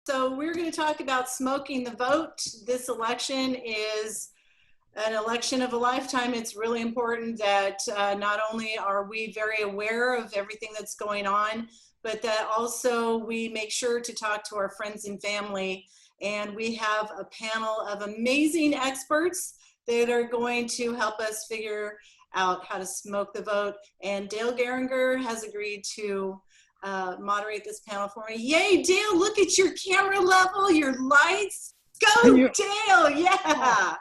So we're going to talk about smoking the vote. This election is an election of a lifetime. It's really important that not only are we very aware of everything that's going on, but that also we make sure to talk to our friends and family. And we have a panel of amazing experts that are going to help us figure out how to smoke the vote. And Dale Geringer has agreed to moderate this panel for me. Yay, Dale, look at your camera level, your lights. Go, Dale, yeah.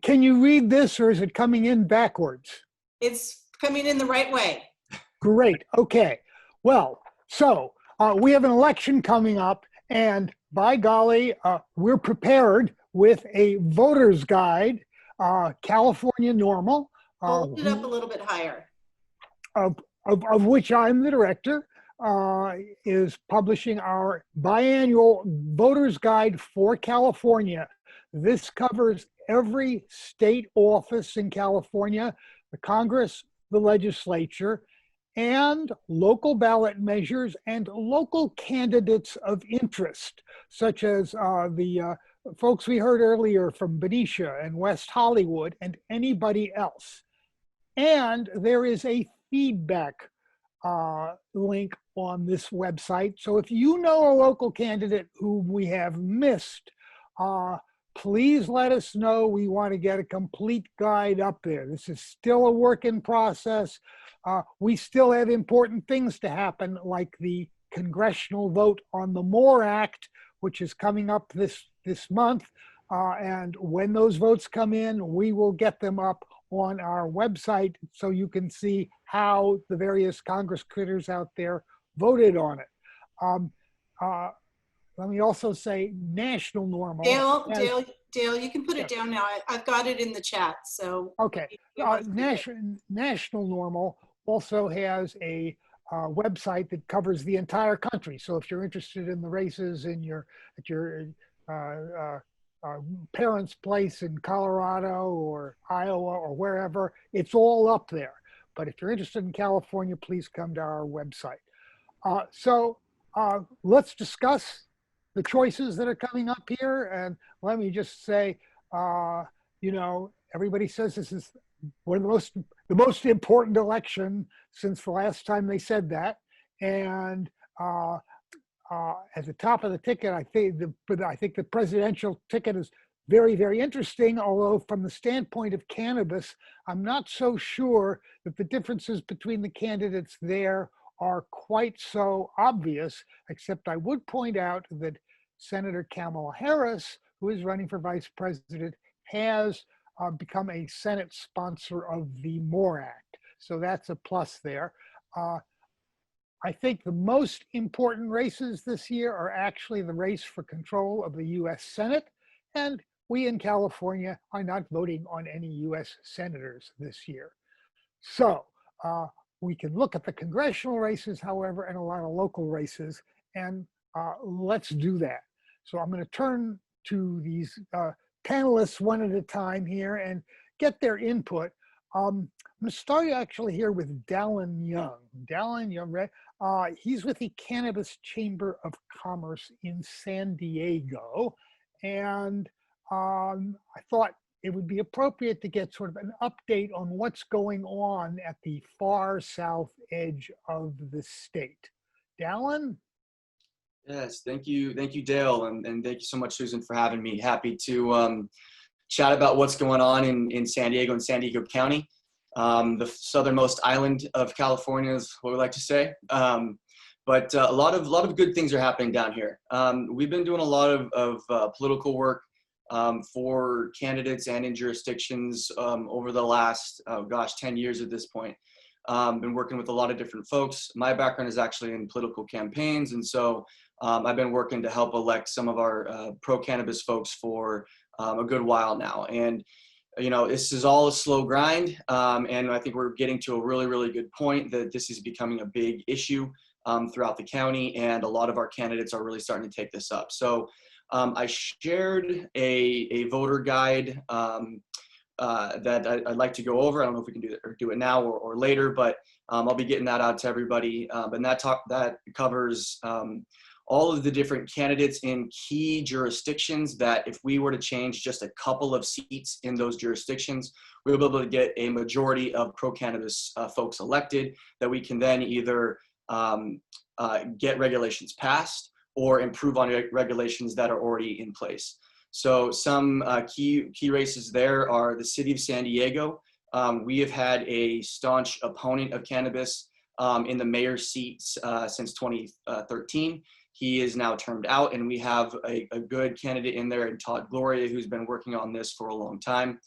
Can you read this, or is it coming in backwards? It's coming in the right way. Great, okay. Well, so we have an election coming up, and by golly, we're prepared with a voter's guide, California Normal. Hold it up a little bit higher. Of which I'm the director, is publishing our biannual voter's guide for California. This covers every state office in California, the Congress, the legislature, and local ballot measures and local candidates of interest, such as the folks we heard earlier from Benicia and West Hollywood and anybody else. And there is a feedback link on this website. So if you know a local candidate whom we have missed, please let us know. We want to get a complete guide up there. This is still a work in process. We still have important things to happen, like the congressional vote on the MORE Act, which is coming up this month. And when those votes come in, we will get them up on our website so you can see how the various Congress critters out there voted on it. Let me also say National Normal. Dale, you can put it down now. I've got it in the chat. So okay. National Normal also has a website that covers the entire country. So if you're interested in the races at your parents' place in Colorado or Iowa or wherever, it's all up there. But if you're interested in California, please come to our website. So let's discuss the choices that are coming up here. And let me just say, everybody says this is one of the most important election since the last time they said that. And at the top of the ticket, I think the presidential ticket is very, very interesting, although from the standpoint of cannabis, I'm not so sure that the differences between the candidates there are quite so obvious, except I would point out that Senator Kamala Harris, who is running for vice president, has become a Senate sponsor of the MORE Act. So that's a plus there. I think the most important races this year are actually the race for control of the US Senate, and we in California are not voting on any US senators this year. So we can look at the congressional races, however, and a lot of local races, and let's do that. So I'm going to turn to these panelists one at a time here and get their input. I'm going to start actually here with Dallin Young. Dallin Young, he's with the Cannabis Chamber of Commerce in San Diego. And I thought it would be appropriate to get sort of an update on what's going on at the far south edge of the state. Dallin? Yes, thank you, Dale, and thank you so much, Susan, for having me. Happy to chat about what's going on in San Diego and San Diego County, the southernmost island of California is what we like to say. But a lot of good things are happening down here. We've been doing a lot of political work for candidates and in jurisdictions over the last, 10 years at this point. Been working with a lot of different folks. My background is actually in political campaigns, and so I've been working to help elect some of our pro-cannabis folks for a good while now. And this is all a slow grind, and I think we're getting to a really, really good point that this is becoming a big issue throughout the county, and a lot of our candidates are really starting to take this up. So I shared a voter guide that I'd like to go over. I don't know if we can do it now or later, but I'll be getting that out to everybody. And that covers all of the different candidates in key jurisdictions that if we were to change just a couple of seats in those jurisdictions, we'll be able to get a majority of pro-cannabis folks elected that we can then either get regulations passed or improve on regulations that are already in place. So some key races there are the city of San Diego. We have had a staunch opponent of cannabis in the mayor's seats since 2013. He is now termed out, and we have a good candidate in there in Todd Gloria, who's been working on this for a long time.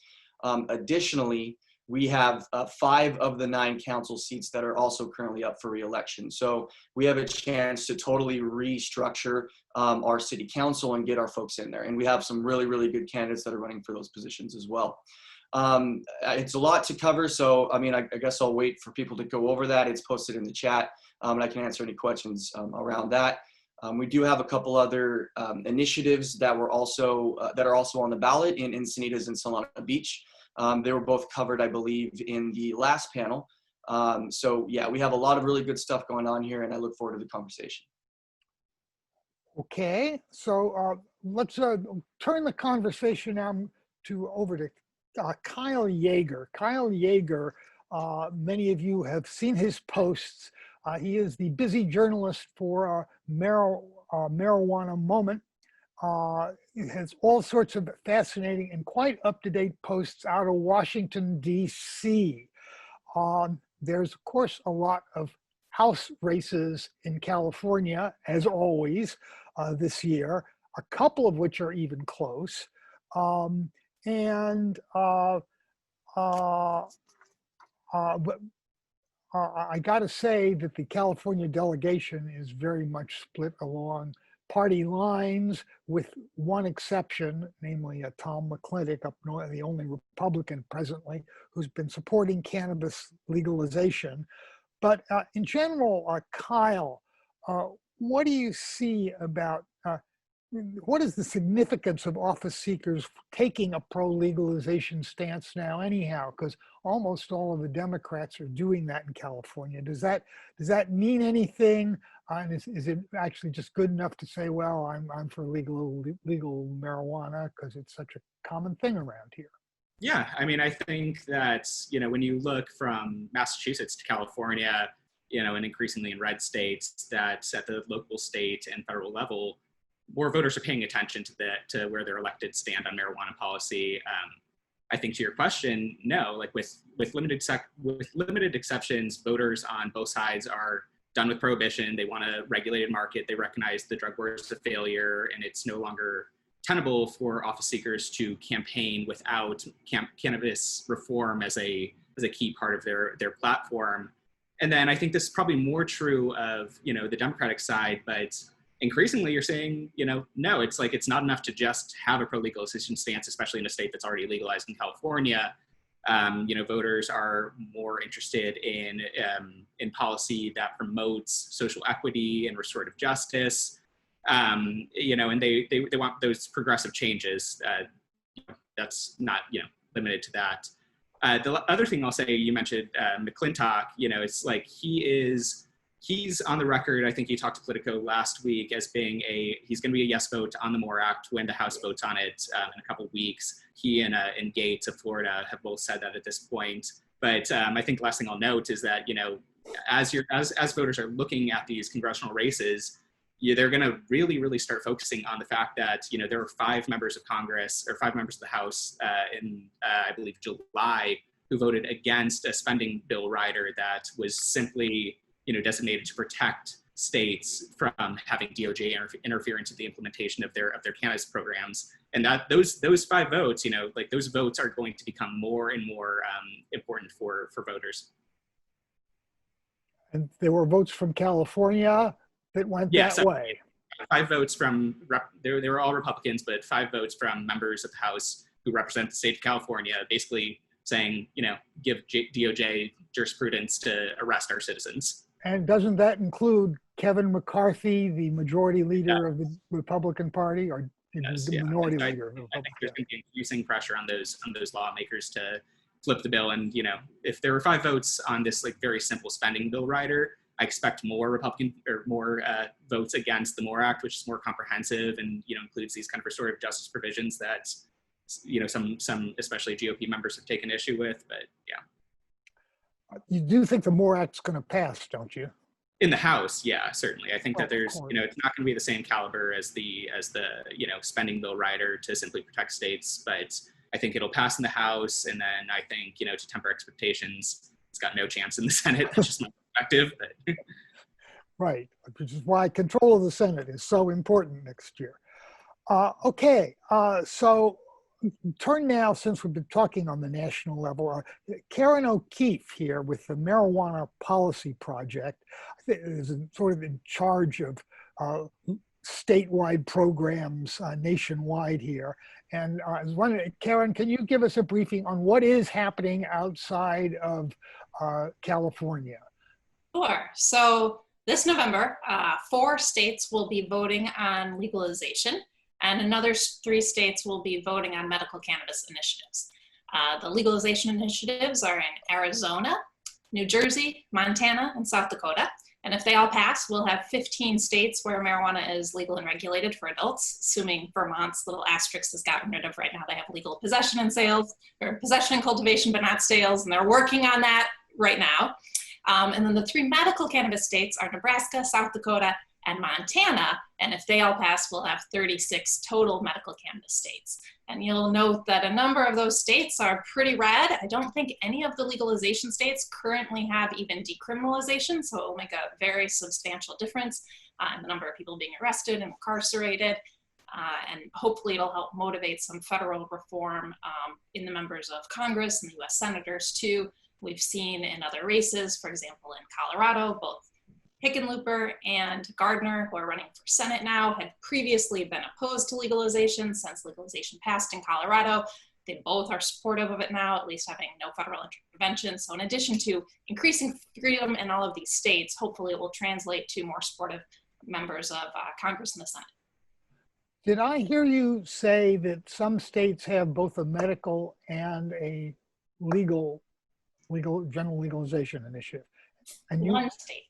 Additionally, we have 5 of the 9 council seats that are also currently up for re-election. So we have a chance to totally restructure our city council and get our folks in there. And we have some really, really good candidates that are running for those positions as well. It's a lot to cover, so I mean, I guess I'll wait for people to go over that. It's posted in the chat, and I can answer any questions around that. We do have a couple other initiatives that are also on the ballot in Encinitas and Solana Beach. They were both covered, I believe, in the last panel. So yeah, we have a lot of really good stuff going on here, and I look forward to the conversation. Okay, so let's turn the conversation now over to Kyle Yeager. Kyle Yeager, many of you have seen his posts. He is the busy journalist for Marijuana Moment. He has all sorts of fascinating and quite up-to-date posts out of Washington, D.C. There's, of course, a lot of House races in California, as always, this year, a couple of which are even close. I got to say that the California delegation is very much split along party lines, with one exception, namely Tom McClintock, up north, the only Republican presently, who's been supporting cannabis legalization. But in general, Kyle, what do you see about what is the significance of office seekers taking a pro-legalization stance now anyhow? Because almost all of the Democrats are doing that in California. Does that mean anything? And is it actually just good enough to say, well, I'm for legal marijuana because it's such a common thing around here? Yeah, I mean, I think that, when you look from Massachusetts to California, and increasingly in red states, that at the local, state, and federal level, more voters are paying attention to where their elected stand on marijuana policy. I think to your question, no, like with limited exceptions, voters on both sides are done with prohibition. They want a regulated market. They recognize the drug war is a failure, and it's no longer tenable for office seekers to campaign without cannabis reform as a key part of their platform. And then I think this is probably more true of the Democratic side, but increasingly you're saying, no, it's like, it's not enough to just have a pro-legalization stance, especially in a state that's already legalized in California. Voters are more interested in policy that promotes social equity and restorative justice, and they want those progressive changes. That's not, limited to that. The other thing I'll say, you mentioned McClintock, it's like he's on the record. I think he talked to Politico last week as being he's going to be a yes vote on the MORE Act when the House votes on it in a couple of weeks. He and Gates of Florida have both said that at this point. But I think the last thing I'll note is that, as voters are looking at these congressional races, they're going to really, really start focusing on the fact that, there were 5 members of Congress or 5 members of the House in, I believe, July, who voted against a spending bill rider that was simply designated to protect states from having DOJ interference in the implementation of their cannabis programs. And that those 5 votes, those votes are going to become more and more important for voters. And there were votes from California that went that way. 5 votes from, they were all Republicans, but 5 votes from members of the House who represent the state of California, basically saying, give DOJ jurisprudence to arrest our citizens. And doesn't that include Kevin McCarthy, the majority leader of the Republican Party, or the minority leader of the Republican Party? I think there's going to be increasing pressure on those lawmakers to flip the bill. And if there were 5 votes on this very simple spending bill rider, I expect more Republican or more votes against the MORE Act, which is more comprehensive and includes these kind of restorative justice provisions that some especially GOP members have taken issue with. But yeah, You do think the MORE Act's going to pass, don't you? in the House, yeah, certainly. I think that Of there's course. it's not going to be the same caliber as the spending bill rider to simply protect states, but I think it'll pass in the House, and then I think to temper expectations, it's got no chance in the Senate. That's just my perspective. But Right, which is why control of the Senate is so important next year. Okay, so turn now, since we've been talking on the national level, Karen O'Keefe here with the Marijuana Policy Project is sort of in charge of statewide programs nationwide here. And I was wondering, Karen, can you give us a briefing on what is happening outside of California? Sure. So this November, 4 states will be voting on legalization, and another 3 states will be voting on medical cannabis initiatives. The legalization initiatives are in Arizona, New Jersey, Montana, and South Dakota. And if they all pass, we'll have 15 states where marijuana is legal and regulated for adults, assuming Vermont's little asterisk is gotten rid of right now. They have legal possession and sales, or possession and cultivation, but not sales, and they're working on that right now. And then the 3 medical cannabis states are Nebraska, South Dakota, and Montana. And if they all pass, we'll have 36 total medical cannabis states. And you'll note that a number of those states are pretty red. I don't think any of the legalization states currently have even decriminalization, so it will make a very substantial difference in the number of people being arrested and incarcerated. And hopefully it'll help motivate some federal reform in the members of Congress and the US senators too. We've seen in other races, for example, in Colorado, both Hickenlooper and Gardner, who are running for Senate now, had previously been opposed to legalization since legalization passed in Colorado. They both are supportive of it now, at least having no federal intervention. So in addition to increasing freedom in all of these states, hopefully it will translate to more supportive members of Congress and the Senate. Did I hear you say that some states have both a medical and a legal general legalization initiative? And you, One state.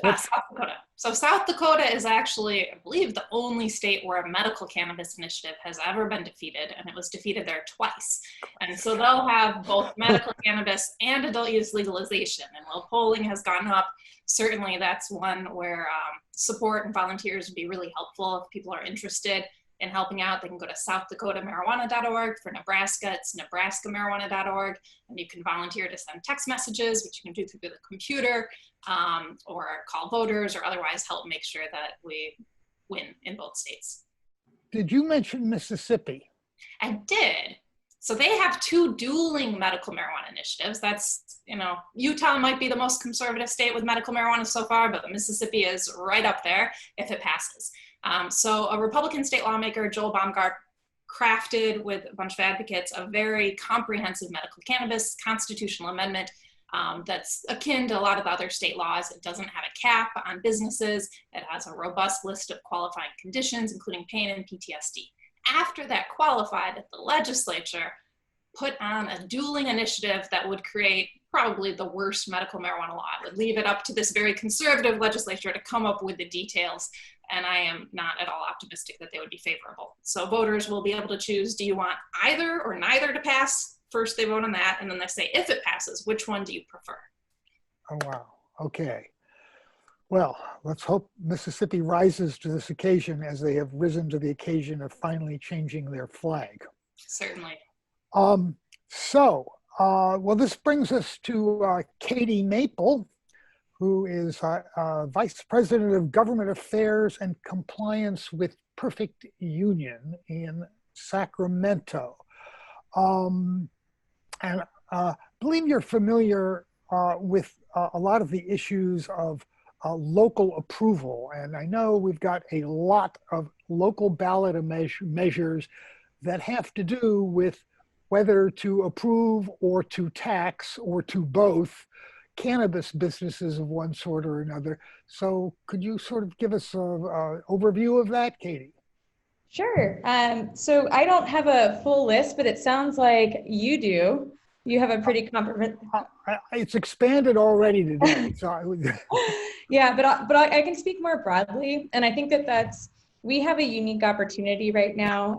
South Dakota. So South Dakota is actually, I believe, the only state where a medical cannabis initiative has ever been defeated, and it was defeated there twice. And so they'll have both medical cannabis and adult use legalization. And while polling has gone up, certainly that's one where support and volunteers would be really helpful. If people are interested in helping out, they can go to southdakota.marijuana.org. For Nebraska, it's nebraskamarijuana.org. And you can volunteer to send text messages, which you can do through the computer, or call voters, or otherwise help make sure that we win in both states. Did you mention Mississippi? I did. So they have 2 dueling medical marijuana initiatives. That's, Utah might be the most conservative state with medical marijuana so far, but Mississippi is right up there if it passes. So a Republican state lawmaker, Joel Baumgart, crafted with a bunch of advocates a very comprehensive medical cannabis constitutional amendment that's akin to a lot of the other state laws. It doesn't have a cap on businesses. It has a robust list of qualifying conditions, including pain and PTSD. After that qualified, the legislature put on a dueling initiative that would create probably the worst medical marijuana law. It would leave it up to this very conservative legislature to come up with the details, and I am not at all optimistic that they would be favorable. So voters will be able to choose, do you want either or neither to pass? First they vote on that, and then they say, if it passes, which one do you prefer? Oh, wow. Okay. Well, let's hope Mississippi rises to this occasion as they have risen to the occasion of finally changing their flag. Certainly. Well, this brings us to Katie Maple, who is Vice President of Government Affairs and Compliance with Perfect Union in Sacramento. And I believe you're familiar with a lot of the issues of local approval. And I know we've got a lot of local ballot measures that have to do with whether to approve or to tax or to both cannabis businesses of one sort or another. So could you sort of give us an overview of that, Katie? Sure. So I don't have a full list, but it sounds like you do. You have a pretty comprehensive. It's expanded already today. So I would. Yeah, but I can speak more broadly, and I think we have a unique opportunity right now.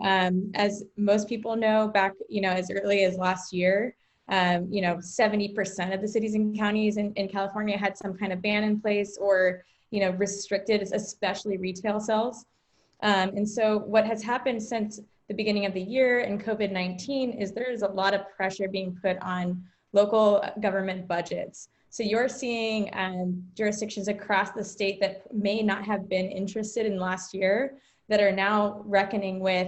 As most people know, back as early as last year, 70% of the cities and counties in California had some kind of ban in place or restricted, especially retail sales. And so what has happened since the beginning of the year and COVID-19 is there is a lot of pressure being put on local government budgets. So you're seeing jurisdictions across the state that may not have been interested in last year that are now reckoning with,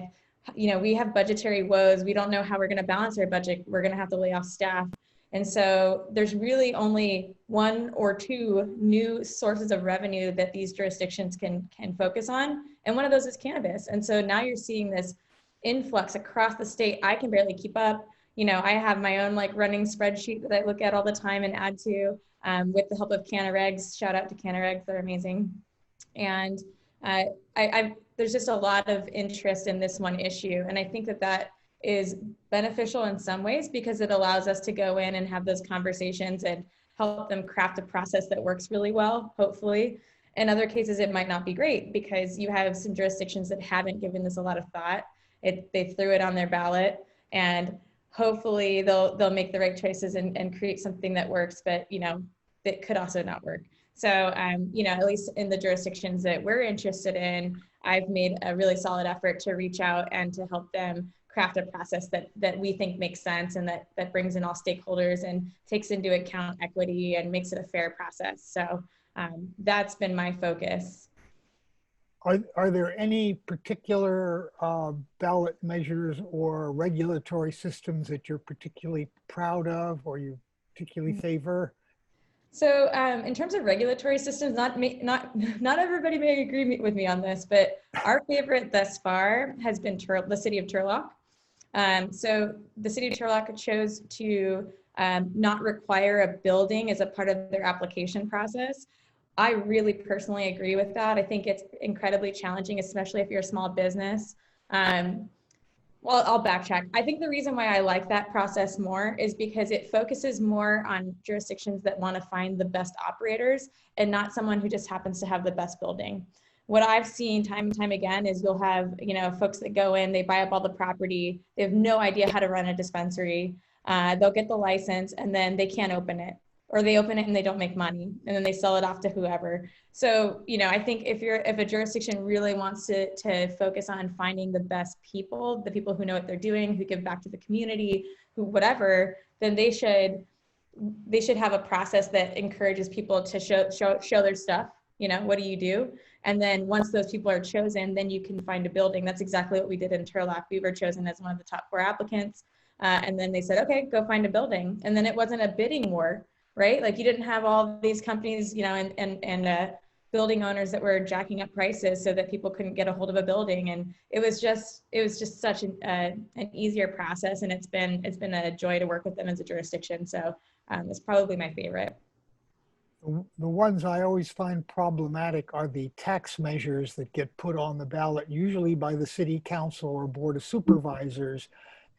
we have budgetary woes. We don't know how we're going to balance our budget. We're going to have to lay off staff. And so there's really only one or two new sources of revenue that these jurisdictions can focus on. And one of those is cannabis. And so now you're seeing this influx across the state. I can barely keep up. I have my own running spreadsheet that I look at all the time and add to with the help of CannaRegs. Shout out to CannaRegs, they're amazing. And there's just a lot of interest in this one issue. And I think that is beneficial in some ways because it allows us to go in and have those conversations and help them craft a process that works really well, hopefully. In other cases, it might not be great because you have some jurisdictions that haven't given this a lot of thought. They threw it on their ballot, and hopefully they'll make the right choices and create something that works, but that could also not work. So at least in the jurisdictions that we're interested in, I've made a really solid effort to reach out and to help them craft a process that we think makes sense and that brings in all stakeholders and takes into account equity and makes it a fair process. So that's been my focus. Are there any particular ballot measures or regulatory systems that you're particularly proud of or you particularly favor? So in terms of regulatory systems, not everybody may agree with me on this, but our favorite thus far has been the city of Turlock. So the city of Turlock chose to not require a building as a part of their application process. I really personally agree with that. I think it's incredibly challenging, especially if you're a small business. Well, I'll backtrack. I think the reason why I like that process more is because it focuses more on jurisdictions that want to find the best operators and not someone who just happens to have the best building. What I've seen time and time again is you'll have, folks that go in, they buy up all the property, they have no idea how to run a dispensary, they'll get the license and then they can't open it. Or they open it and they don't make money and then they sell it off to whoever. So, I think if a jurisdiction really wants to focus on finding the best people, the people who know what they're doing, who give back to the community, who whatever, then they should have a process that encourages people to show their stuff. What do you do? And then once those people are chosen, then you can find a building. That's exactly what we did in Turlock. We were chosen as one of the top 4 applicants. And then they said, okay, go find a building. And then it wasn't a bidding war. Right? Like you didn't have all these companies, and building owners that were jacking up prices so that people couldn't get a hold of a building. And it was just such an easier process. And it's been a joy to work with them as a jurisdiction. So it's probably my favorite. The ones I always find problematic are the tax measures that get put on the ballot, usually by the city council or board of supervisors.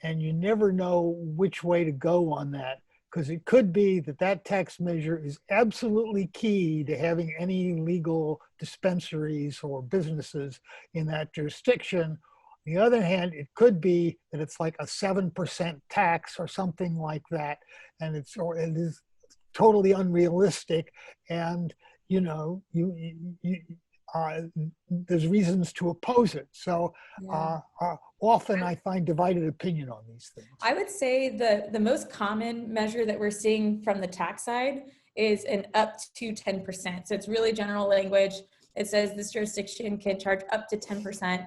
And you never know which way to go on that. Because it could be that tax measure is absolutely key to having any legal dispensaries or businesses in that jurisdiction. On the other hand, it could be that it's like a 7% tax or something like that, and it is totally unrealistic. And there's reasons to oppose it. So often I find divided opinion on these things. I would say the most common measure that we're seeing from the tax side is an up to 10%. So it's really general language. It says this jurisdiction can charge up to 10%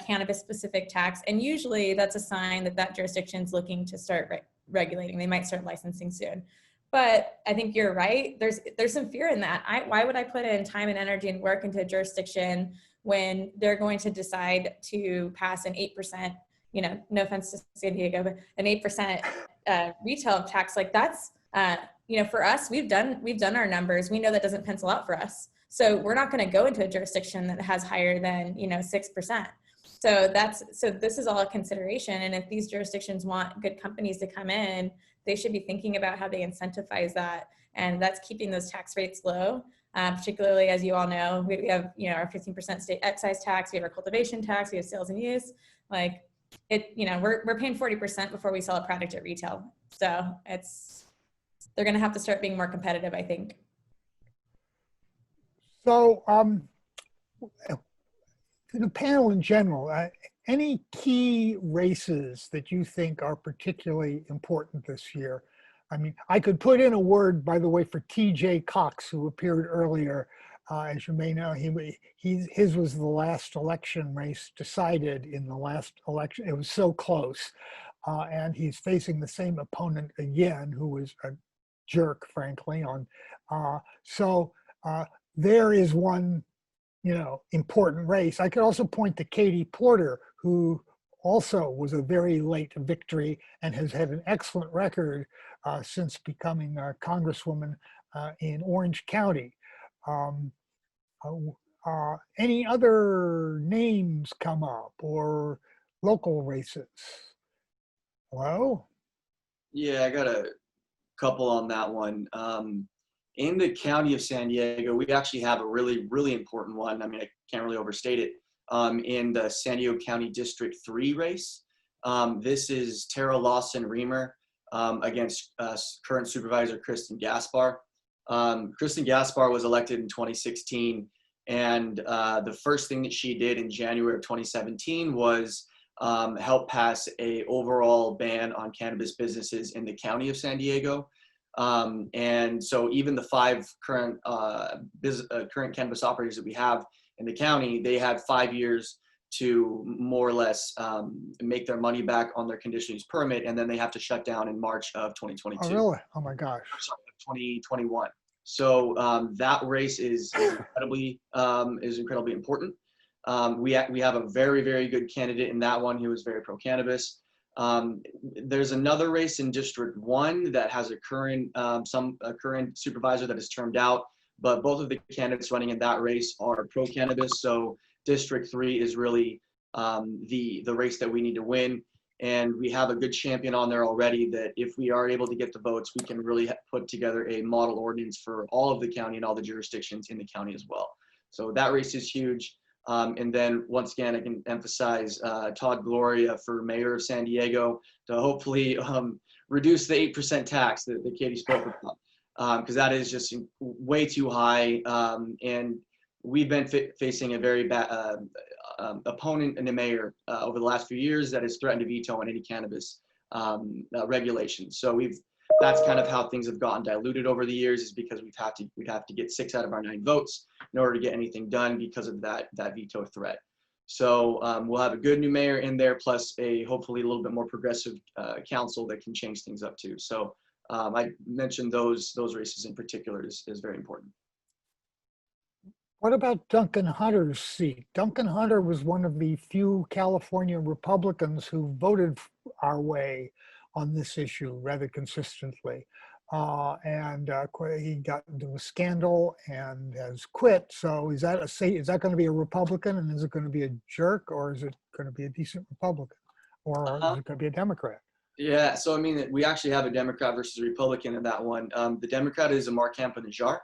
cannabis specific tax. And usually that's a sign that jurisdiction is looking to start regulating. They might start licensing soon. But I think you're right. There's some fear in that. Why would I put in time and energy and work into a jurisdiction when they're going to decide to pass an 8%, no offense to San Diego, but an 8% retail tax? Like that's, for us, we've done our numbers. We know that doesn't pencil out for us. So we're not going to go into a jurisdiction that has higher than, 6%. So this is all a consideration. And if these jurisdictions want good companies to come in, they should be thinking about how they incentivize that. And that's keeping those tax rates low. Particularly, as you all know, we have, you know, our 15% state excise tax, we have our cultivation tax, we have sales and use. Like it, you know, we're paying 40% before we sell a product at retail. So they're going to have to start being more competitive, I think. So, to the panel in general, any key races that you think are particularly important this year? I mean, I could put in a word, by the way, for T.J. Cox, who appeared earlier. As you may know, his was the last election race decided in the last election. It was so close. And he's facing the same opponent again, who was a jerk, frankly. There is one, you know, important race. I could also point to Katie Porter, who also was a very late victory and has had an excellent record since becoming a congresswoman in Orange County. Any other names come up or local races? Hello? Yeah, I got a couple on that one. In the county of San Diego, we actually have a really, really important one. I mean, I can't really overstate it. In the San Diego County District 3 race. This is Tara Lawson-Reamer against current supervisor Kristen Gaspar. Kristen Gaspar was elected in 2016, and the first thing that she did in January of 2017 was help pass an overall ban on cannabis businesses in the county of San Diego. And so even the 5 current cannabis operators that we have in the county, they had 5 years to more or less make their money back on their conditional use permit, and then they have to shut down in March of 2022. Oh, really? Oh my gosh. Sorry, 2021. So that race is incredibly important. We have a very, very good candidate in that one who is very pro-cannabis. There's another race in District 1 that has a current supervisor that is termed out, but both of the candidates running in that race are pro-cannabis. So District 3 is really the race that we need to win. And we have a good champion on there already that if we are able to get the votes, we can really put together a model ordinance for all of the county and all the jurisdictions in the county as well. So that race is huge. And then once again, I can emphasize Todd Gloria for mayor of San Diego to hopefully reduce the 8% tax that Katie spoke about. Because that is just way too high, and we've been facing a very bad opponent in the mayor over the last few years that has threatened to veto on any cannabis regulations. So that's kind of how things have gotten diluted over the years, is because we'd have to get 6 out of our 9 votes in order to get anything done because of that veto threat. So we'll have a good new mayor in there, plus a hopefully a little bit more progressive council that can change things up too. So I mentioned those races in particular is very important. What about Duncan Hunter's seat? Duncan Hunter was one of the few California Republicans who voted our way on this issue rather consistently. He got into a scandal and has quit. So is that going to be a Republican, and is it going to be a jerk, or is it going to be a decent Republican, or is it going to be a Democrat? Yeah, so I mean, we actually have a Democrat versus a Republican in that one. The Democrat is Amar Campa-Najjar.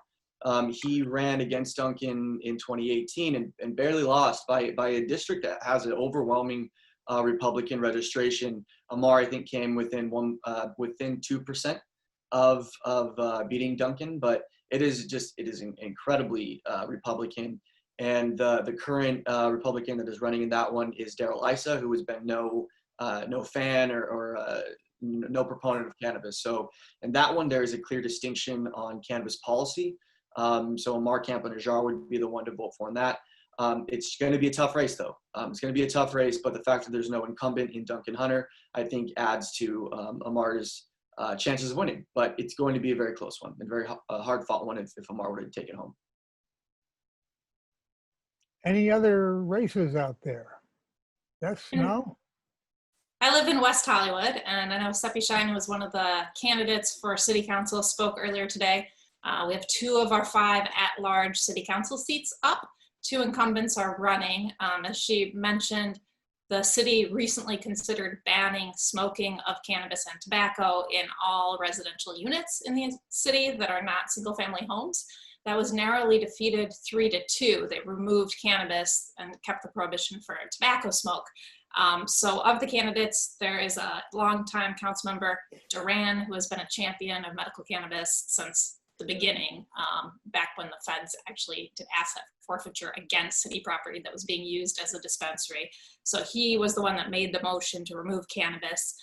He ran against Duncan in 2018 and barely lost by a district that has an overwhelming Republican registration. Amar, I think, came within 2% of beating Duncan, but it is incredibly Republican. And the current Republican that is running in that one is Darrell Issa, who has been no fan or no proponent of cannabis. So in that one, there is a clear distinction on cannabis policy. So Amar Campa-Najjar would be the one to vote for in that. It's going to be a tough race, though. It's going to be a tough race, but the fact that there's no incumbent in Duncan Hunter, I think, adds to Amar's chances of winning. But it's going to be a very close one, and very hard-fought one if Amar were to take it home. Any other races out there? Yes, no? I live in West Hollywood, and I know Sept Shine was one of the candidates for city council, spoke earlier today. We have 2 of our 5 at-large city council seats up. 2 incumbents are running. As she mentioned, the city recently considered banning smoking of cannabis and tobacco in all residential units in the city that are not single family homes. That was narrowly defeated 3-2. They removed cannabis and kept the prohibition for tobacco smoke. So of the candidates, there is a longtime council member, Duran, who has been a champion of medical cannabis since the beginning, back when the feds actually did asset forfeiture against city property that was being used as a dispensary. So he was the one that made the motion to remove cannabis.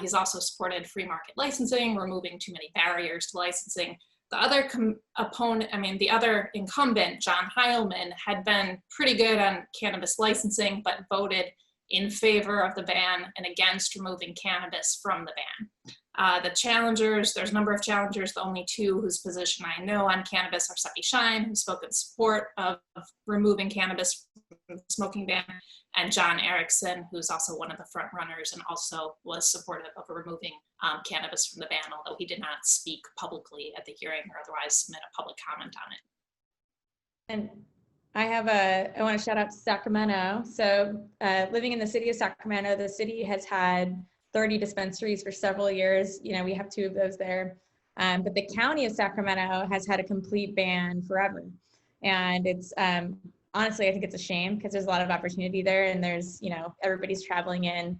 He's also supported free market licensing, removing too many barriers to licensing. The other the other incumbent, John Heilman, had been pretty good on cannabis licensing, but voted in favor of the ban and against removing cannabis from the ban. The challengers, there's a number of challengers. The only two whose position I know on cannabis are Seppi Shine, who spoke in support of removing cannabis from the smoking ban, and John Erickson, who's also one of the front runners and also was supportive of removing cannabis from the ban, although he did not speak publicly at the hearing or otherwise submit a public comment on it. And I want to shout out to Sacramento. So living in the city of Sacramento, the city has had 30 dispensaries for several years. You know, we have 2 of those there. But the county of Sacramento has had a complete ban forever. And it's, honestly, I think it's a shame because there's a lot of opportunity there, and there's, you know, everybody's traveling in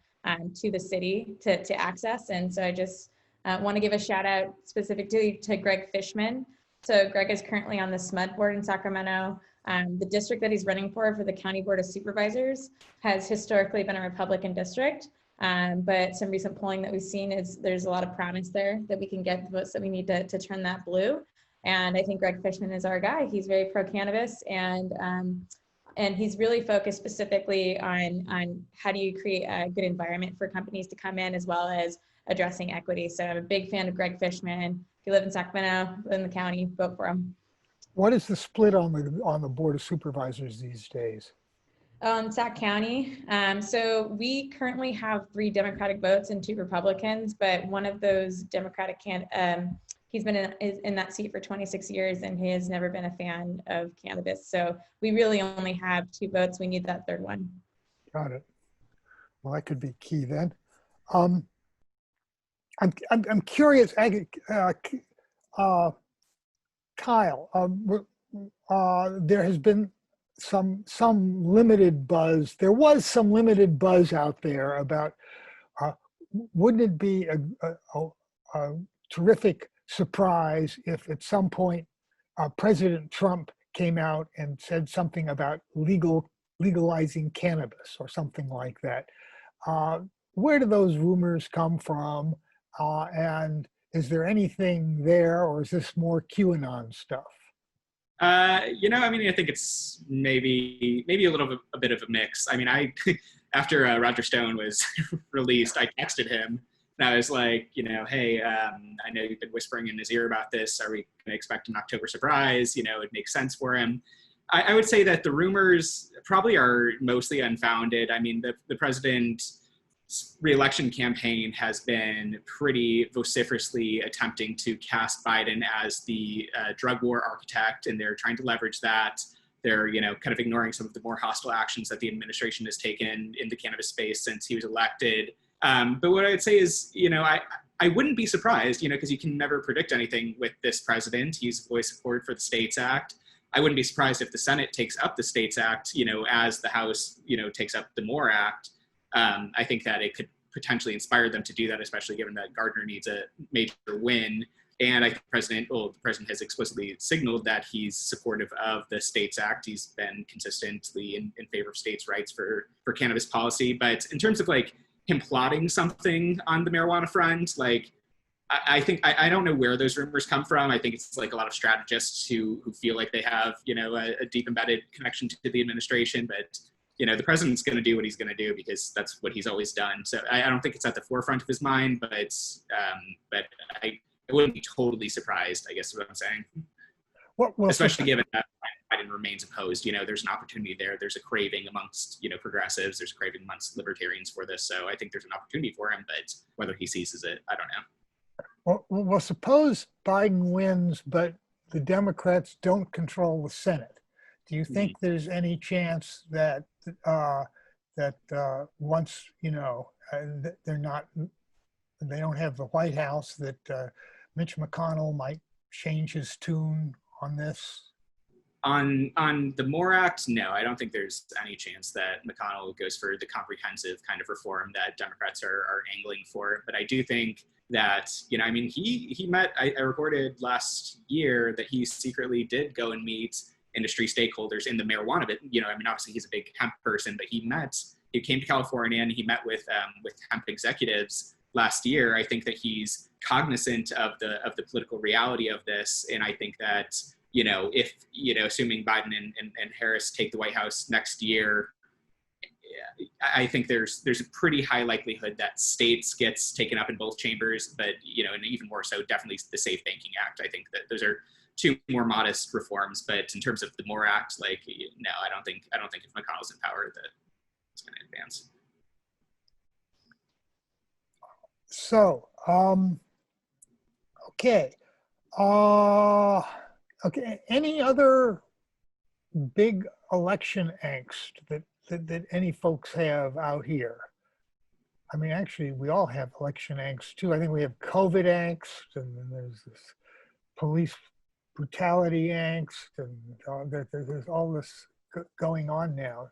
to the city to access. And so I just want to give a shout out specifically to Greg Fishman. So Greg is currently on the SMUD board in Sacramento. The district that he's running for the County Board of Supervisors has historically been a Republican district. But some recent polling that we've seen is there's a lot of promise there that we can get the votes that we need to turn that blue. And I think Greg Fishman is our guy. He's very pro-cannabis, and he's really focused specifically on how do you create a good environment for companies to come in, as well as addressing equity. So I'm a big fan of Greg Fishman. If you live in Sacramento, live in the county, vote for him. What is the split on the Board of Supervisors these days? Sac County. So we currently have 3 Democratic votes and 2 Republicans, but one of those Democratic he's been in that seat for 26 years, and he has never been a fan of cannabis. So we really only have 2 votes. We need that 3rd one. Got it. Well, that could be key then. I'm curious, Kyle. There has been some limited buzz. There was some limited buzz out there about wouldn't it be a terrific surprise if at some point President Trump came out and said something about legalizing cannabis or something like that. Where do those rumors come from? And is there anything there, or is this more QAnon stuff? You know, I mean, I think it's maybe a bit of a mix. I mean, after Roger Stone was released, I texted him and I was like, you know, hey, I know you've been whispering in his ear about this. Are we going to expect an October surprise? You know, it makes sense for him. I would say that the rumors probably are mostly unfounded. I mean, the president's re-election campaign has been pretty vociferously attempting to cast Biden as the drug war architect, and they're trying to leverage that. They're, you know, kind of ignoring some of the more hostile actions that the administration has taken in the cannabis space since he was elected. But what I would say is, you know, I wouldn't be surprised, you know, because you can never predict anything with this president. He's voiced support for the States Act. I wouldn't be surprised if the Senate takes up the States Act, you know, as the House, you know, takes up the MORE Act. I think that it could potentially inspire them to do that, especially given that Gardner needs a major win. And I think the president has explicitly signaled that he's supportive of the States Act. He's been consistently in favor of states' rights for cannabis policy. But in terms of like him plotting something on the marijuana front, like I think I don't know where those rumors come from. I think it's like a lot of strategists who feel like they have, you know, a deep embedded connection to the administration, but you know, the president's going to do what he's going to do because that's what he's always done. So I don't think it's at the forefront of his mind, but but I wouldn't be totally surprised, I guess is what I'm saying. Well, especially given that Biden remains opposed, you know, there's an opportunity there. There's a craving amongst, you know, progressives. There's a craving amongst libertarians for this. So I think there's an opportunity for him, but whether he seizes it, I don't know. Well, suppose Biden wins, but the Democrats don't control the Senate. Do you think there's any chance that that once, you know, they're not, they don't have the White House, that Mitch McConnell might change his tune on this? On the MORE Act, no, I don't think there's any chance that McConnell goes for the comprehensive kind of reform that Democrats are angling for. But I do think that, you know, I mean, he met, I reported last year that he secretly did go and meet industry stakeholders in the marijuana bit. You know, I mean, obviously he's a big hemp person, but he came to California and he met with hemp executives last year. I think that he's cognizant of the political reality of this. And I think that, you know, if, you know, assuming Biden and Harris take the White House next year, I think there's a pretty high likelihood that states gets taken up in both chambers, but, you know, and even more so, definitely the Safe Banking Act. I think that those are two more modest reforms, but in terms of the MORE Act, like, no, I don't think if McConnell's in power that it's going to advance. So, okay. Okay, any other big election angst that any folks have out here? I mean, actually, we all have election angst too. I think we have COVID angst, and then there's this police brutality angst, and there's all this going on now.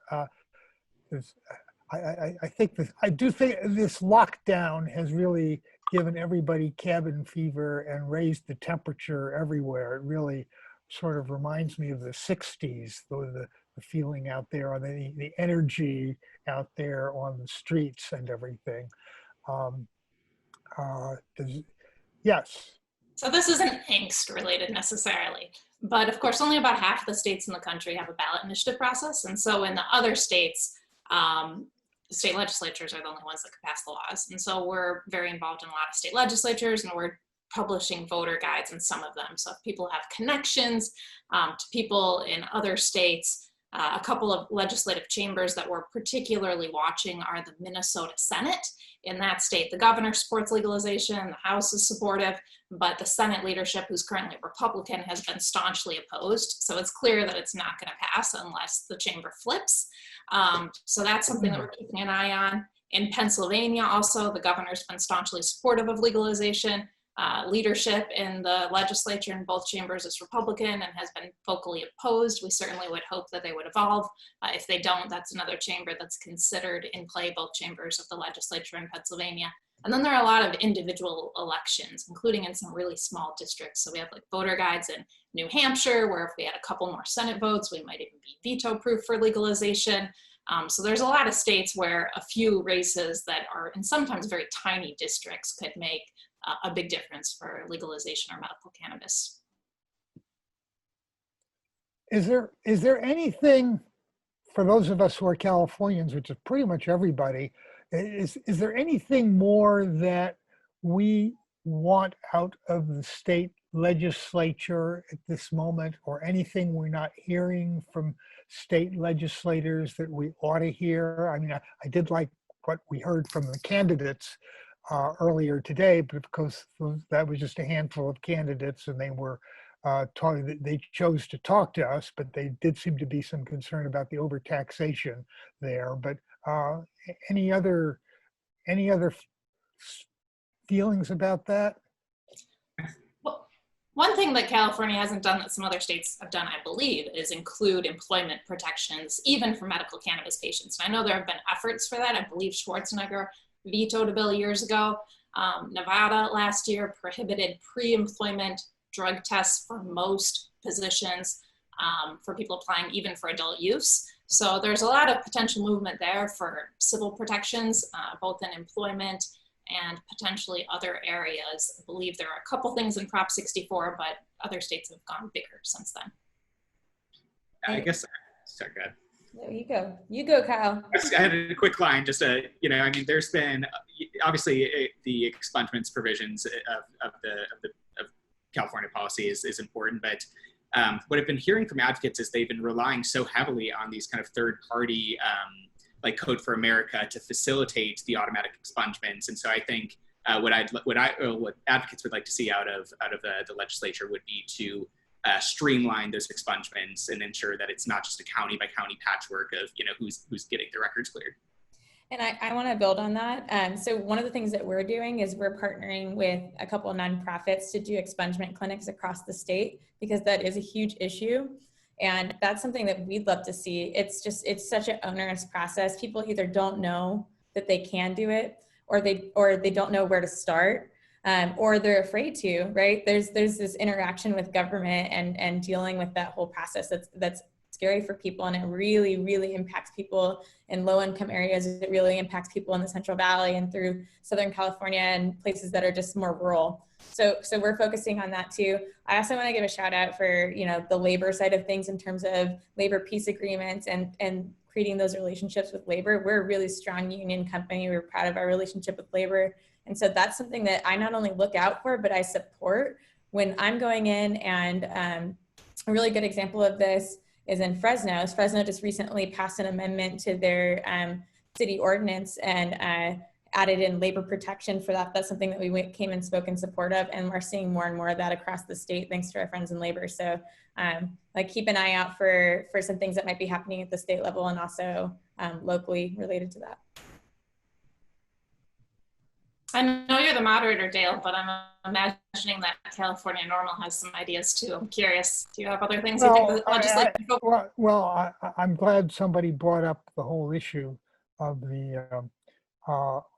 I do think this lockdown has really given everybody cabin fever and raised the temperature everywhere. It really sort of reminds me of the 60s, the feeling out there, or the energy out there on the streets and everything. Yes. So this isn't angst related necessarily, but of course only about half the states in the country have a ballot initiative process. And so in the other states, the state legislatures are the only ones that can pass the laws. And so we're very involved in a lot of state legislatures, and we're publishing voter guides in some of them. So if people have connections to people in other states, a couple of legislative chambers that we're particularly watching are the Minnesota Senate. In that state, the governor supports legalization, the House is supportive, but the Senate leadership, who's currently Republican, has been staunchly opposed. So it's clear that it's not going to pass unless the chamber flips. So that's something that we're keeping an eye on. In Pennsylvania also, the governor's been staunchly supportive of legalization. Leadership in the legislature in both chambers is Republican and has been vocally opposed. We certainly would hope that they would evolve. If they don't, that's another chamber that's considered in play, both chambers of the legislature in Pennsylvania. And then there are a lot of individual elections, including in some really small districts. So we have like voter guides in New Hampshire, where if we had a couple more Senate votes, we might even be veto-proof for legalization. So there's a lot of states where a few races that are in sometimes very tiny districts could make a big difference for legalization or medical cannabis. Is there anything, for those of us who are Californians, which is pretty much everybody, is there anything more that we want out of the state legislature at this moment, or anything we're not hearing from state legislators that we ought to hear? I mean, I did like what we heard from the candidates earlier today, but of course that was just a handful of candidates, and they were they chose to talk to us, but they did seem to be some concern about the overtaxation there. But any other feelings about that? Well, one thing that California hasn't done that some other states have done, I believe, is include employment protections, even for medical cannabis patients. And I know there have been efforts for that. I believe Schwarzenegger vetoed a bill years ago. Nevada last year prohibited pre-employment drug tests for most positions for people applying even for adult use. So there's a lot of potential movement there for civil protections, both in employment and potentially other areas. I believe there are a couple things in Prop 64, but other states have gone bigger since then. I guess, sorry, go ahead. There you go. You go, Kyle. I had a quick line, just you know, I mean, there's been obviously the expungements provisions of California policy is important, but what I've been hearing from advocates is they've been relying so heavily on these kind of third-party, like Code for America, to facilitate the automatic expungements. And so I think what advocates would like to see out of the legislature would be to streamline those expungements and ensure that it's not just a county by county patchwork of, you know, who's getting the records cleared. And I want to build on that. So one of the things that we're doing is we're partnering with a couple of nonprofits to do expungement clinics across the state, because that is a huge issue. And that's something that we'd love to see. It's such an onerous process. People either don't know that they can do it, or they don't know where to start, or they're afraid to, right? There's this interaction with government and dealing with that whole process that's scary for people, and it really, really impacts people in low-income areas. It really impacts people in the Central Valley and through Southern California and places that are just more rural. So we're focusing on that too. I also want to give a shout out for, the labor side of things in terms of labor peace agreements and creating those relationships with labor. We're a really strong union company. We're proud of our relationship with labor. And so that's something that I not only look out for, but I support when I'm going in. And a really good example of this is in Fresno. Fresno just recently passed an amendment to their city ordinance and added in labor protection for that. That's something that we came and spoke in support of, and we're seeing more and more of that across the state, thanks to our friends in labor. So keep an eye out for some things that might be happening at the state level and also locally related to that. I know you're the moderator, Dale, but I'm imagining that California Normal has some ideas too. I'm curious. Do you have other things you think the legislature? I'm glad somebody brought up the whole issue of the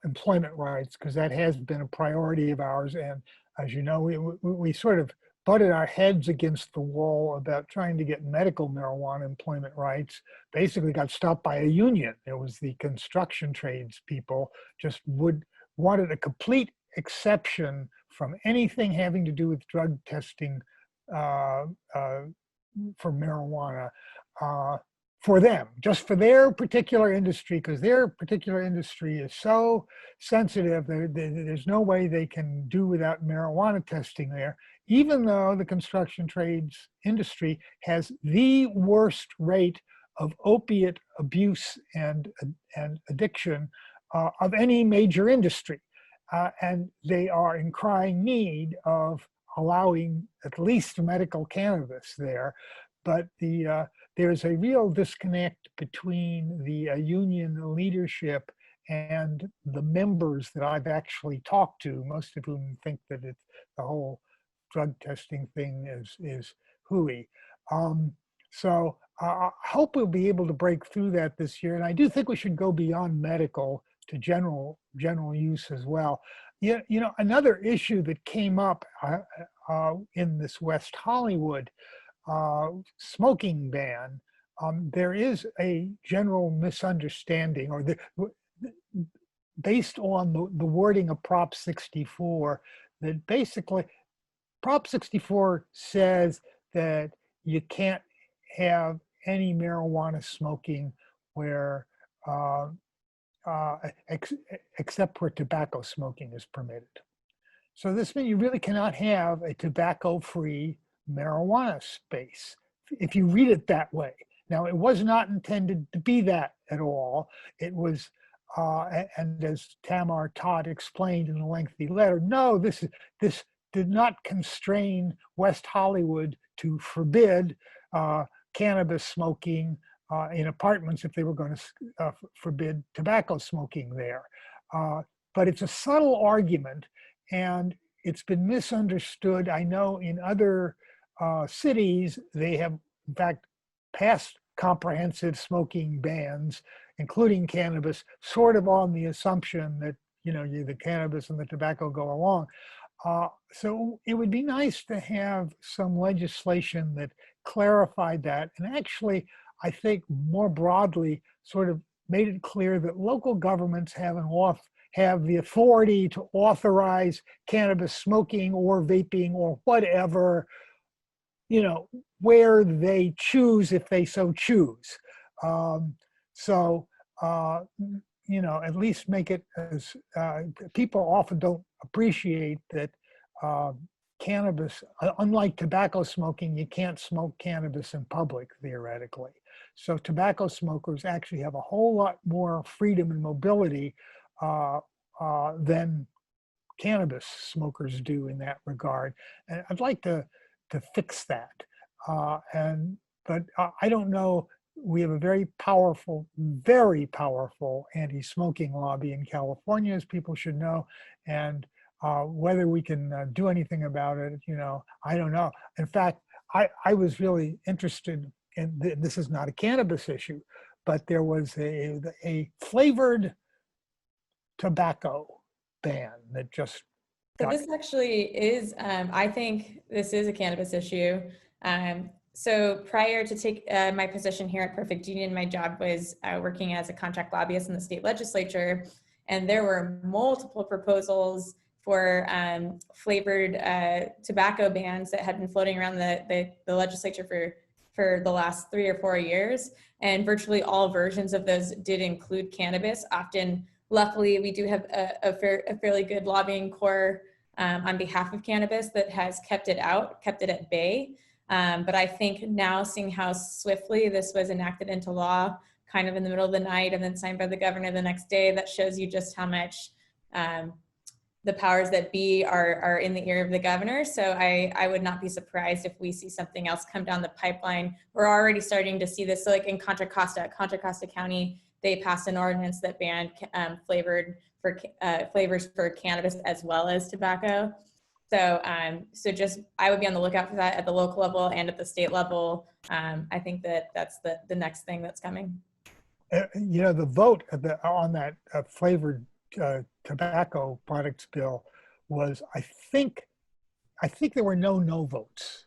employment rights, because that has been a priority of ours. And as you know, we sort of butted our heads against the wall about trying to get medical marijuana employment rights. Basically got stopped by a union. It was the construction trades people just wanted a complete exception from anything having to do with drug testing for marijuana for them, just for their particular industry, because their particular industry is so sensitive. There's no way they can do without marijuana testing there, even though the construction trades industry has the worst rate of opiate abuse and addiction of any major industry. And they are in crying need of allowing at least medical cannabis there. But there's a real disconnect between the union leadership and the members that I've actually talked to, most of whom think that the whole drug testing thing is hooey. So I hope we'll be able to break through that this year. And I do think we should go beyond medical to general use as well. Another issue that came up in this West Hollywood smoking ban, there is a general misunderstanding, or based on the wording of Prop 64, that basically Prop 64 says that you can't have any marijuana smoking where except where tobacco smoking is permitted. So this means you really cannot have a tobacco-free marijuana space if you read it that way. Now, it was not intended to be that at all. It was, and as Tamar Todd explained in a lengthy letter, no, this did not constrain West Hollywood to forbid cannabis smoking in apartments if they were going to forbid tobacco smoking there. But it's a subtle argument, and it's been misunderstood. I know in other cities, they have in fact passed comprehensive smoking bans, including cannabis, sort of on the assumption that the cannabis and the tobacco go along. So it would be nice to have some legislation that clarified that, and actually, I think more broadly, sort of made it clear that local governments have the authority to authorize cannabis smoking or vaping or whatever, where they choose, if they so choose. At least make it as people often don't appreciate that cannabis, unlike tobacco smoking, you can't smoke cannabis in public theoretically. So tobacco smokers actually have a whole lot more freedom and mobility than cannabis smokers do in that regard. And I'd like to fix that. But I don't know we have a very powerful anti-smoking lobby in California, as people should know. And whether we can do anything about it, I don't know. In fact, I was really interested in, this is not a cannabis issue, but there was a flavored tobacco ban that just So this actually is, I think this is a cannabis issue. So prior to take my position here at Perfect Union, my job was working as a contract lobbyist in the state legislature, and there were multiple proposals for flavored tobacco bans that had been floating around the legislature for the last 3 or 4 years, and virtually all versions of those did include cannabis. Often, luckily, we do have a fairly good lobbying core on behalf of cannabis that has kept it at bay. But I think now, seeing how swiftly this was enacted into law, kind of in the middle of the night and then signed by the governor the next day, that shows you just how much the powers that be are in the ear of the governor. So I would not be surprised if we see something else come down the pipeline. We're already starting to see this. So like in Contra Costa County, they passed an ordinance that banned flavors for cannabis as well as tobacco. So, just I would be on the lookout for that at the local level and at the state level. I think that's the next thing that's coming. The vote on that flavored tobacco products bill was, I think there were no votes.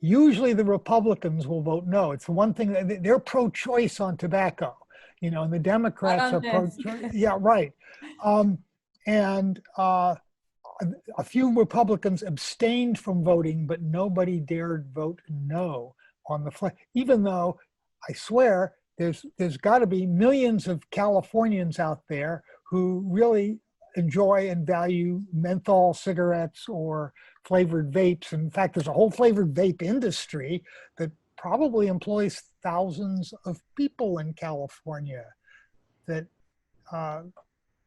Usually the Republicans will vote no. It's the one thing that they're pro-choice on tobacco, and the Democrats are pro-choice. Yeah, right. And a few Republicans abstained from voting, but nobody dared vote no on the even though I swear there's got to be millions of Californians out there who really enjoy and value menthol cigarettes or flavored vapes. In fact, there's a whole flavored vape industry that probably employs thousands of people in California that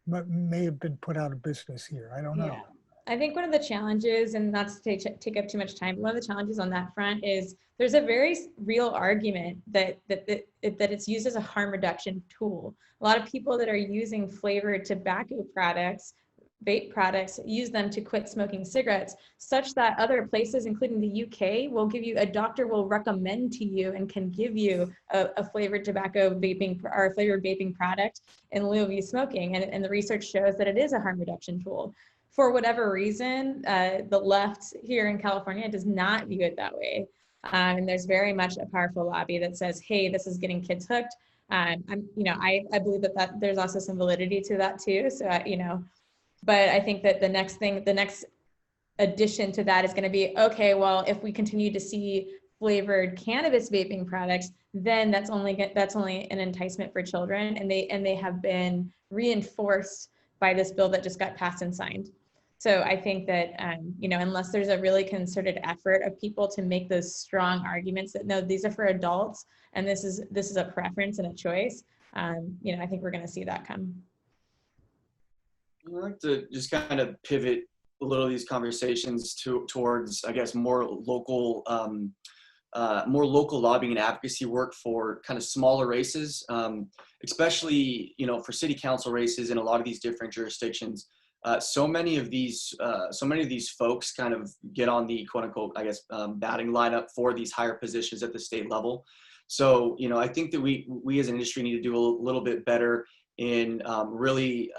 may have been put out of business here. I don't know. Yeah. I think one of the challenges, and not to take up too much time, but one of the challenges on that front is there's a very real argument that it's used as a harm reduction tool. A lot of people that are using flavored tobacco products, vape products, use them to quit smoking cigarettes, such that other places, including the UK, will give you, a doctor will recommend to you and can give you a flavored tobacco vaping or a flavored vaping product in lieu of you smoking. And the research shows that it is a harm reduction tool. For whatever reason, the left here in California does not view it that way. And there's very much a powerful lobby that says, hey, this is getting kids hooked. I believe that there's also some validity to that too. So, but I think that the next addition to that is going to be, okay, well, if we continue to see flavored cannabis vaping products, then that's only an enticement for children. And they have been reinforced by this bill that just got passed and signed. So I think that, unless there's a really concerted effort of people to make those strong arguments that, no, these are for adults and this is a preference and a choice, I think we're going to see that come. I'd like to just kind of pivot a little of these conversations towards, I guess, more local lobbying and advocacy work for kind of smaller races, especially, for city council races in a lot of these different jurisdictions. So many of these folks kind of get on the quote unquote, I guess, batting lineup for these higher positions at the state level. So, I think that we as an industry need to do a little bit better in really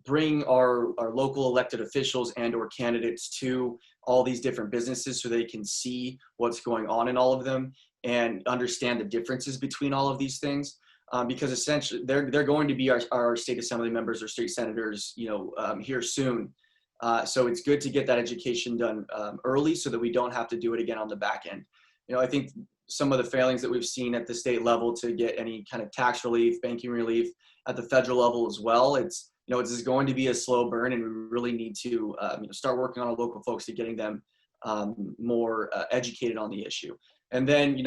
bring our local elected officials and or candidates to all these different businesses so they can see what's going on in all of them and understand the differences between all of these things. Because essentially they're going to be our state assembly members or state senators, here soon. So it's good to get that education done early so that we don't have to do it again on the back end. I think some of the failings that we've seen at the state level to get any kind of tax relief, banking relief at the federal level as well, it's just going to be a slow burn, and we really need to start working on our local folks to getting them more educated on the issue. And then,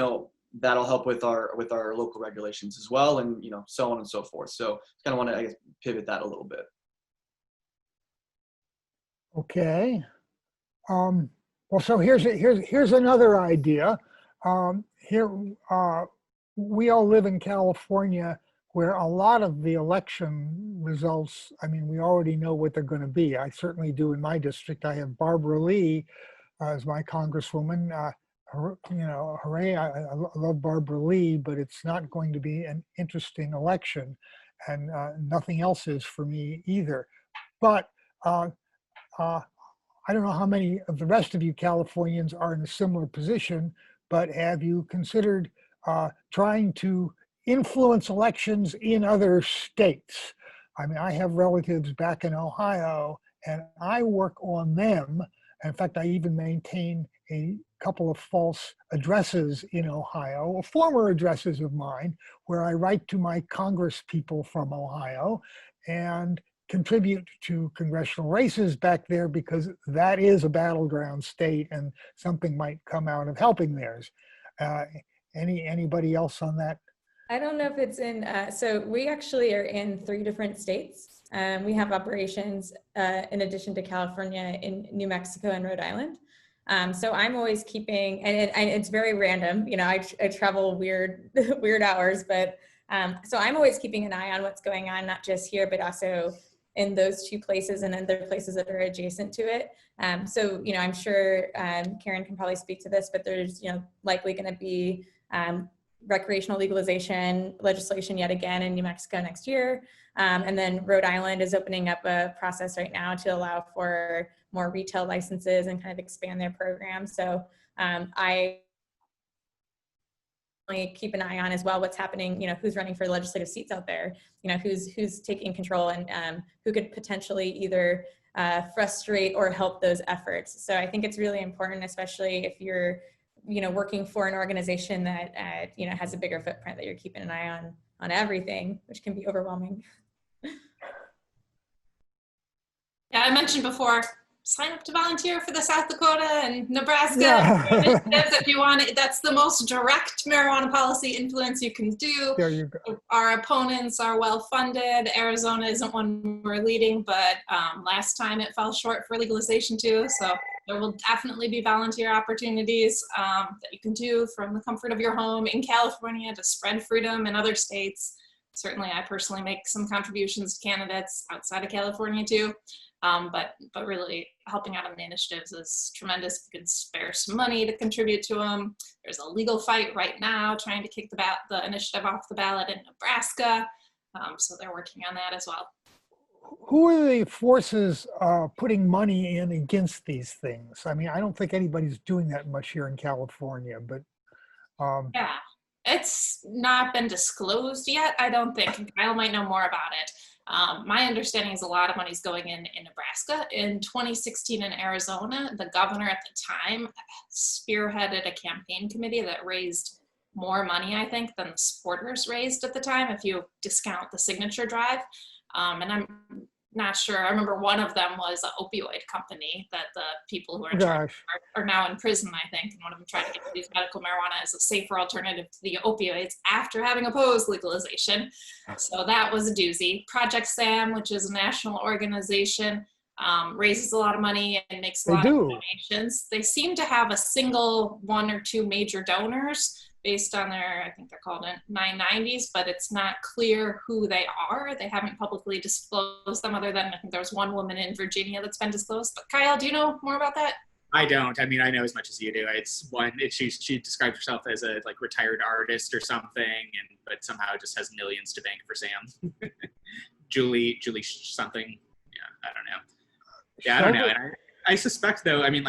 that'll help with our local regulations as well, and so on and so forth. So kind of want to, I guess, pivot that a little bit. Okay. Well, so here's another idea. we all live in California where a lot of the election results, I mean, we already know what they're going to be. I certainly do in my district. I have Barbara Lee as my congresswoman. Hooray, I love Barbara Lee, but it's not going to be an interesting election. And nothing else is for me either. But uh, I don't know how many of the rest of you Californians are in a similar position, but have you considered trying to influence elections in other states? I mean, I have relatives back in Ohio, and I work on them. In fact, I even maintain a couple of false addresses in Ohio, former addresses of mine, where I write to my Congress people from Ohio and contribute to congressional races back there, because that is a battleground state and something might come out of helping theirs. Anybody else on that? I don't know if it's in, so we actually are in 3 different states. We have operations in addition to California in New Mexico and Rhode Island. So I'm always keeping, and it's very random, you know, I travel weird hours, but so I'm always keeping an eye on what's going on, not just here, but also in those 2 places and other places that are adjacent to it. So, you know, I'm sure Karen can probably speak to this, but there's, you know, likely going to be recreational legalization legislation yet again in New Mexico next year. And then Rhode Island is opening up a process right now to allow for more retail licenses and kind of expand their program. So I keep an eye on as well what's happening, you know, who's running for legislative seats out there, you know, who's taking control and who could potentially either frustrate or help those efforts. So I think it's really important, especially if you're, you know, working for an organization that, you know, has a bigger footprint, that you're keeping an eye on everything, which can be overwhelming. Yeah, I mentioned before, sign up to volunteer for the South Dakota and Nebraska initiatives if you want it. That's the most direct marijuana policy influence you can do. There you go. Our opponents are well funded. Arizona isn't one we're leading, but last time it fell short for legalization too. So there will definitely be volunteer opportunities that you can do from the comfort of your home in California to spread freedom in other states. Certainly, I personally make some contributions to candidates outside of California too. But really helping out on the initiatives is tremendous. You can spare some money to contribute to them. There's a legal fight right now trying to kick the initiative off the ballot in Nebraska. So they're working on that as well. Who are the forces putting money in against these things? I mean, I don't think anybody's doing that much here in California, but. Yeah, it's not been disclosed yet, I don't think. Kyle might know more about it. My understanding is a lot of money's going in Nebraska. In 2016 in Arizona, the governor at the time spearheaded a campaign committee that raised more money, I think, than the supporters raised at the time, if you discount the signature drive. And I'm not sure. I remember one of them was an opioid company that the people who are in charge are now in prison, I think. And one of them tried to get to use medical marijuana as a safer alternative to the opioids after having opposed legalization. So that was a doozy. Project SAM, which is a national organization, raises a lot of money and makes a lot of donations. They seem to have a single 1 or 2 major donors based on their, I think they're called 990s, but it's not clear who they are. They haven't publicly disclosed them, other than I think there was one woman in Virginia that's been disclosed. But Kyle, do you know more about that? I don't. I mean, I know as much as you do. She describes herself as a retired artist or something, but somehow just has millions to bank for Sam. Julie something. Yeah, I don't know. Yeah, I don't know. And I suspect though, I mean,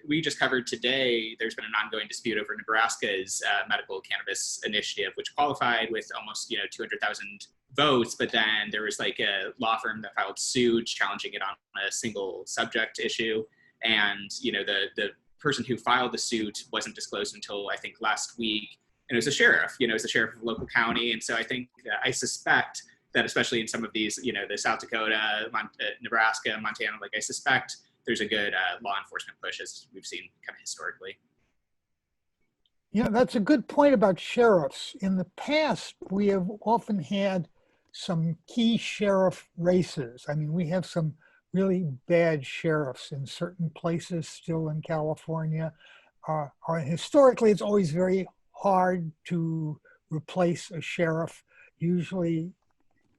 we just covered today, there's been an ongoing dispute over Nebraska's medical cannabis initiative, which qualified with almost 200,000 votes, but then there was a law firm that filed suit challenging it on a single subject issue, and the person who filed the suit wasn't disclosed until I think last week, and it was a sheriff. It was a sheriff of a local county, and so I suspect that especially in some of these, the South Dakota, Nebraska, Montana, I suspect there's a good law enforcement push, as we've seen kind of historically. Yeah, that's a good point about sheriffs. In the past, we have often had some key sheriff races. I mean, we have some really bad sheriffs in certain places still in California. Historically, it's always very hard to replace a sheriff. Usually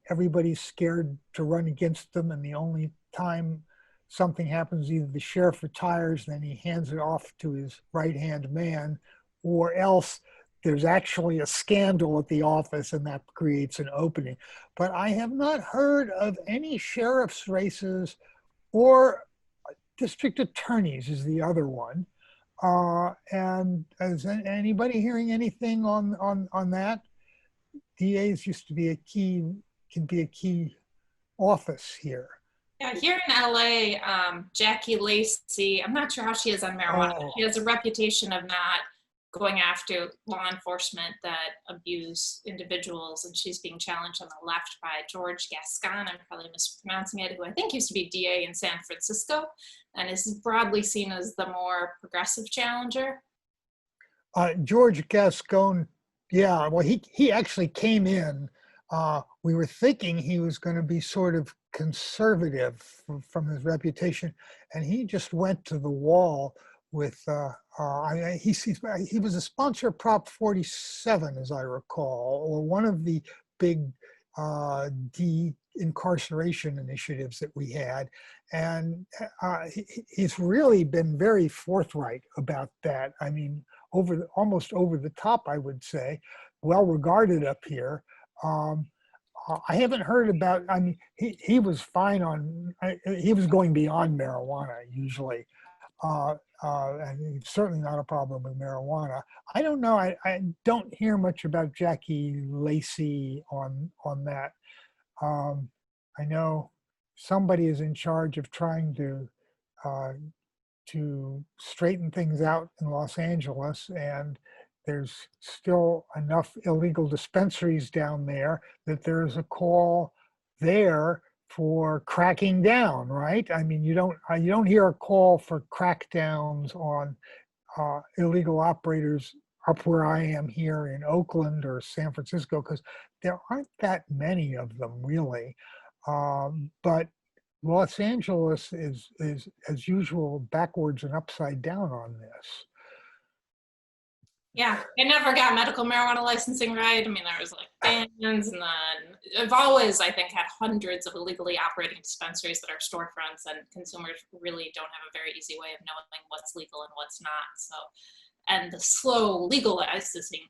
everybody's scared to run against them, and the only time something happens, either the sheriff retires, then he hands it off to his right-hand man, or else there's actually a scandal at the office and that creates an opening. But I have not heard of any sheriff's races, or district attorneys is the other one. And is anybody hearing anything on that? DAs used to be can be a key office here. Yeah, here in LA, Jackie Lacey, I'm not sure how she is on marijuana. Oh. She has a reputation of not going after law enforcement that abuse individuals, and she's being challenged on the left by George Gascon, I'm probably mispronouncing it, who I think used to be DA in San Francisco, and is broadly seen as the more progressive challenger. George Gascon, yeah, well, he actually came in. We were thinking he was going to be sort of conservative from his reputation, and he just went to the wall with, he was a sponsor of Prop 47, as I recall, or one of the big de-incarceration initiatives that we had. And he's really been very forthright about that. I mean, almost over the top, I would say, well regarded up here. I haven't heard about, I mean, he was fine on, he was going beyond marijuana usually. And certainly not a problem with marijuana. I don't know, I don't hear much about Jackie Lacey on that. I know somebody is in charge of trying to straighten things out in Los Angeles, and there's still enough illegal dispensaries down there that there's a call there for cracking down, right? I mean, you don't hear a call for crackdowns on illegal operators up where I am here in Oakland or San Francisco, because there aren't that many of them really. But Los Angeles is as usual backwards and upside down on this. Yeah, I never got medical marijuana licensing right. I mean, there was like bans, and then I've always, I think, had hundreds of illegally operating dispensaries that are storefronts, and consumers really don't have a very easy way of knowing what's legal and what's not. So, and the slow legal licensing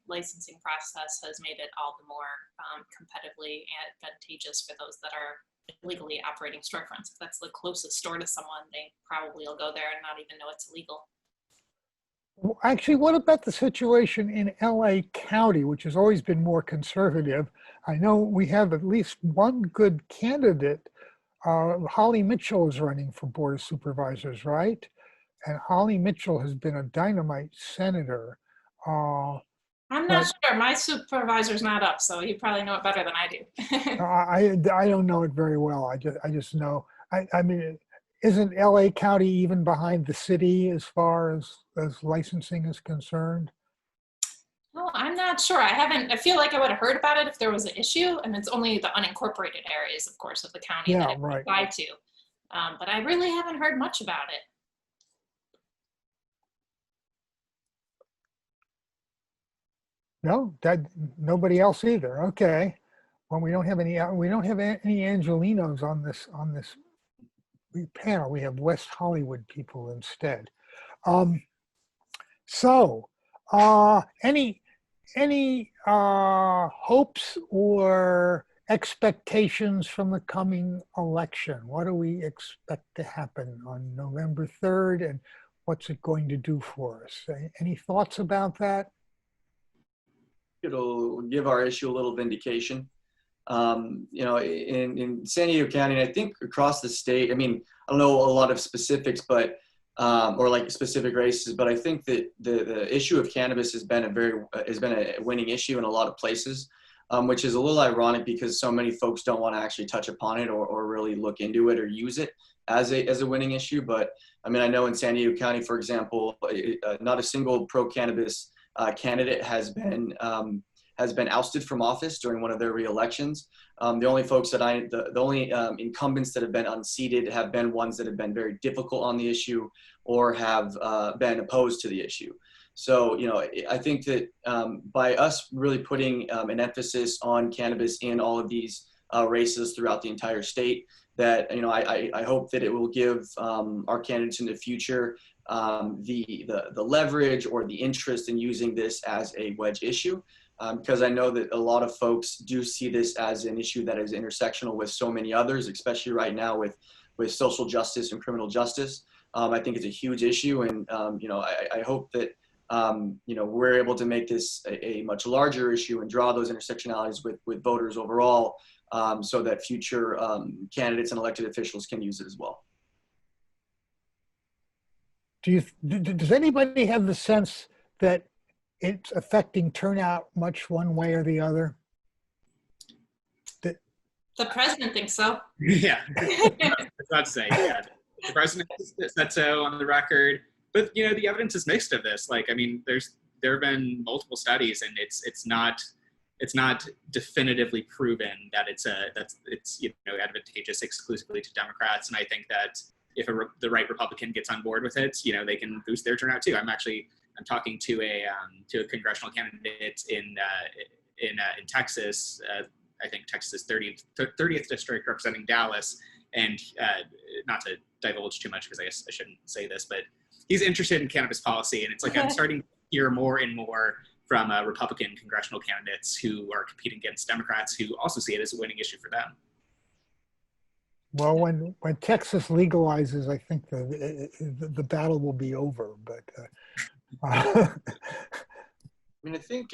process has made it all the more competitively advantageous for those that are illegally operating storefronts. If that's the closest store to someone, they probably will go there and not even know it's illegal. Actually, what about the situation in LA County, which has always been more conservative? I know we have at least one good candidate. Holly Mitchell is running for Board of Supervisors, right? And Holly Mitchell has been a dynamite senator. I'm not sure. My supervisor's not up, so you probably know it better than I do. I don't know it very well. I just know. I mean, isn't LA County even behind the city as far as licensing is concerned? No, I'm not sure. I feel like I would have heard about it if there was an issue, and it's only the unincorporated areas, of course, of the county that it would apply to. But I really haven't heard much about it. No, nobody else either. Okay. Well, we don't have any Angelinos on this panel. We have West Hollywood people instead. So any hopes or expectations from the coming election? What do we expect to happen on November 3rd, and what's it going to do for us? Any thoughts about that? It'll give our issue a little vindication. You know, in San Diego County, and I think across the state, I mean, I don't know a lot of specifics, but or like specific races, but I think that the issue of cannabis has been a winning issue in a lot of places, which is a little ironic because so many folks don't want to actually touch upon it or really look into it or use it as a winning issue. But I mean, I know in San Diego County, for example, not a single pro-cannabis candidate has been ousted from office during one of their re-elections. The only folks that the only incumbents that have been unseated have been ones that have been very difficult on the issue or have been opposed to the issue. So, I think that by us really putting an emphasis on cannabis in all of these races throughout the entire state, that, I hope that it will give our candidates in the future the leverage or the interest in using this as a wedge issue. Because I know that a lot of folks do see this as an issue that is intersectional with so many others, especially right now with social justice and criminal justice. I think it's a huge issue, and I hope that we're able to make this a much larger issue and draw those intersectionalities with voters overall, so that future candidates and elected officials can use it as well. Does anybody have the sense that it's affecting turnout much one way or the other? The president thinks so. Yeah, I was about to say, yeah. The president said so on the record, but the evidence is mixed of this. Like, I mean, there have been multiple studies, and it's not definitively proven that it's advantageous exclusively to Democrats. And I think that if the right Republican gets on board with it, they can boost their turnout too. I'm talking to a congressional candidate in Texas. I think Texas 30th district, representing Dallas, and not to divulge too much because I guess I shouldn't say this, but he's interested in cannabis policy, and it's like I'm starting to hear more and more from Republican congressional candidates who are competing against Democrats who also see it as a winning issue for them. Well, when Texas legalizes, I think the battle will be over. But I mean, I think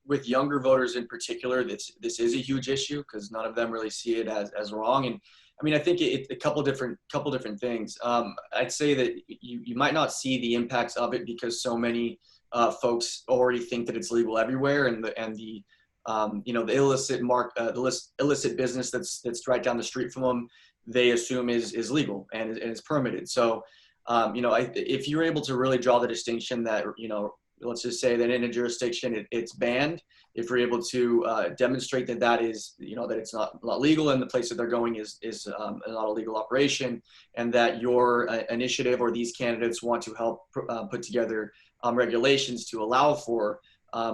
with younger voters in particular, this is a huge issue because none of them really see it as wrong. And I mean, I think it's a couple different things. I'd say that you might not see the impacts of it because so many folks already think that it's legal everywhere, and the illicit business that's right down the street from them, they assume is legal and is permitted. So, if you're able to really draw the distinction that, let's just say that in a jurisdiction it's banned, if you're able to demonstrate that is, that it's not legal and the place that they're going is not a legal operation, and that your initiative or these candidates want to help put together regulations to allow for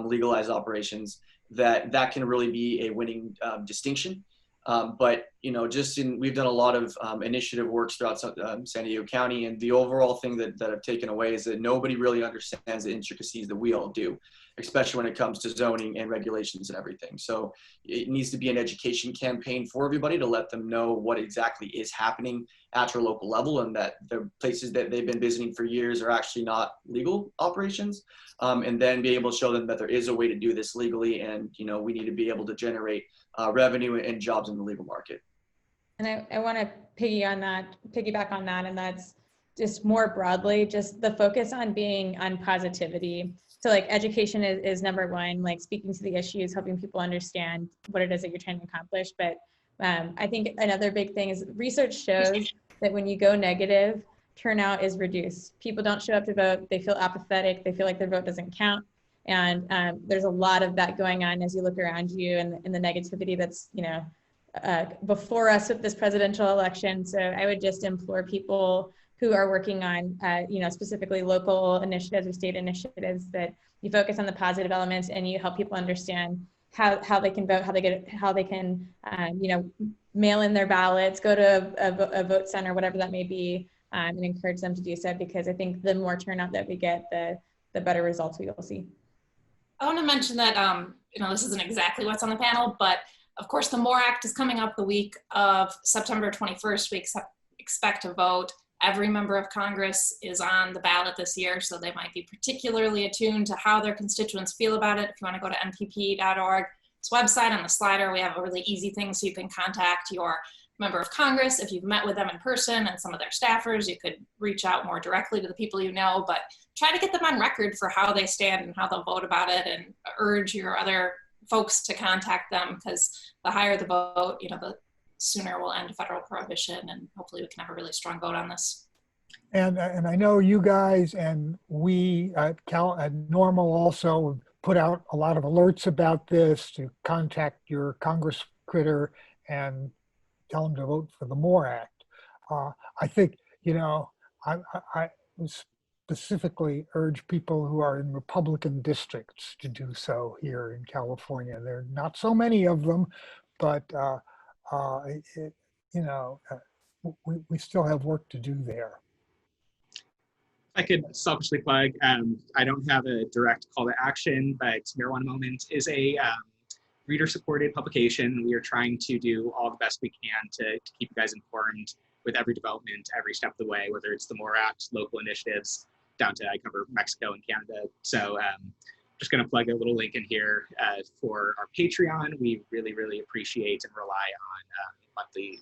legalized operations, that can really be a winning distinction. But we've done a lot of initiative works throughout San Diego County, and the overall thing that I've taken away is that nobody really understands the intricacies that we all do, especially when it comes to zoning and regulations and everything. So it needs to be an education campaign for everybody to let them know what exactly is happening at your local level, and that the places that they've been visiting for years are actually not legal operations, and then be able to show them that there is a way to do this legally, and we need to be able to generate revenue and jobs in the legal market. And I want to piggyback on that, and that's just more broadly, just the focus on being on positivity. So like education is number one, like speaking to the issues, helping people understand what it is that you're trying to accomplish. But I think another big thing is research shows that when you go negative, turnout is reduced. People don't show up to vote. They feel apathetic. They feel like their vote doesn't count. And there's a lot of that going on as you look around you, and the negativity that's, before us with this presidential election. So I would just implore people who are working on, specifically local initiatives or state initiatives, that you focus on the positive elements and you help people understand how they can vote, how they can mail in their ballots, go to a vote center, whatever that may be, and encourage them to do so, because I think the more turnout that we get, the better results we will see. I want to mention that, this isn't exactly what's on the panel, but of course the MORE Act is coming up the week of September 21st. We expect to vote. Every member of Congress is on the ballot this year, so they might be particularly attuned to how their constituents feel about it. If you want to go to mpp.org's website, on the slider, we have a really easy thing so you can contact your member of Congress. If you've met with them in person and some of their staffers, you could reach out more directly to the people you know, but try to get them on record for how they stand and how they'll vote about it, and urge your other folks to contact them, because the higher the vote, the sooner we'll end federal prohibition, and hopefully we can have a really strong vote on this. And I know you guys and we at Normal also put out a lot of alerts about this, to contact your Congress critter and tell them to vote for the MORE Act. I think, I was specifically urge people who are in Republican districts to do so here in California. There are not so many of them, but you know, we still have work to do there. I could selfishly plug, I don't have a direct call to action, but Marijuana Moment is a reader-supported publication. We are trying to do all the best we can to keep you guys informed with every development, every step of the way, whether it's the MORE Act, local initiatives, down to I cover Mexico and Canada. So just going to plug a little link in here for our Patreon. We really, really appreciate and rely on monthly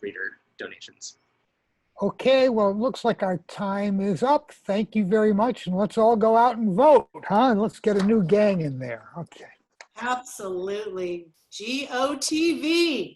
reader donations. Okay, well, it looks like our time is up. Thank you very much. And let's all go out and vote, huh? And let's get a new gang in there. Okay. Absolutely. GOTV.